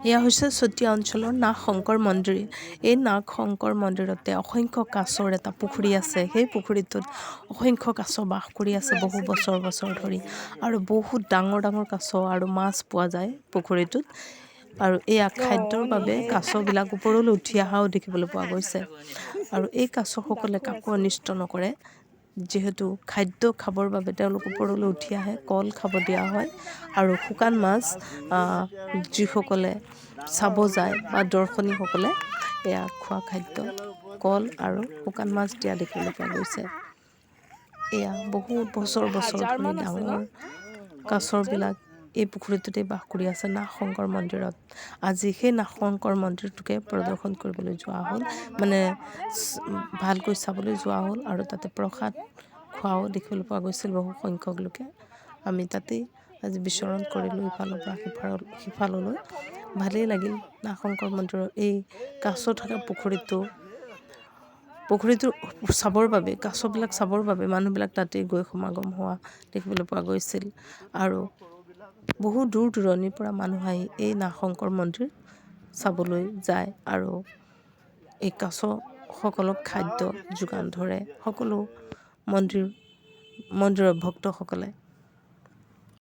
এয়া হৈছে চতিয়া অঞ্চলৰ নাগ শংকৰ মন্দিৰ। এই নাগ শংকৰ মন্দিৰতে অসংখ্য কাছৰ এটা পুখুৰী আছে। সেই পুখুৰীটোত অসংখ্য কাছ বাস কৰি আছে বহু বছৰ ধৰি, আৰু বহুত ডাঙৰ ডাঙৰ কাছ আৰু মাছ পোৱা যায় পুখুৰীটোত। আৰু এয়া খাদ্যৰ বাবে কাছবিলাক ওপৰলৈ উঠি অহাও দেখিবলৈ পোৱা গৈছে। আৰু এই কাছসকলে কাকো অনিষ্ট নকৰে, যিহেতু খাদ্য খাবৰ বাবে তেওঁলোক ওপৰলৈ উঠি আহে। কল খাব দিয়া হয়, আৰু শুকান মাছ যিসকলে চাব যায় বা দৰ্শনীসকলে এয়া খোৱা খাদ্য কল আৰু শুকান মাছ দিয়া দেখিবলৈ পোৱা গৈছে। এয়া বহুত বছৰ ধৰি ডাঙৰ কাছৰবিলাক এই পুখুৰীটোতে বাস কৰি আছে নাগ শংকৰ মন্দিৰত। আজি সেই নাগ শংকৰ মন্দিৰটোকে পৰিদৰ্শন কৰিবলৈ যোৱা হ'ল, মানে ভালকৈ চাবলৈ যোৱা হ'ল, আৰু তাতে প্ৰসাদ খোৱাও দেখিবলৈ পোৱা গৈছিল বহু সংখ্যক লোকে। আমি তাতেই আজি বিচৰণ কৰিলোঁ ইফালৰ পৰা সিফাললৈ। ভালেই লাগিল নাগ শংকৰ মন্দিৰৰ এই কাছ থকা পুখুৰীটো চাবৰ বাবে, কাছবিলাক চাবৰ বাবে মানুহবিলাক তাতে গৈ সমাগম হোৱা দেখিবলৈ পোৱা গৈছিল। আৰু বহু দূৰ দূৰণিৰ পৰা মানুহ আহি এই নাগ শংকৰ মন্দিৰ চাবলৈ যায়, আৰু এই কাছসকলক খাদ্য যোগান ধৰে সকলো মন্দিৰৰ ভক্তসকলে।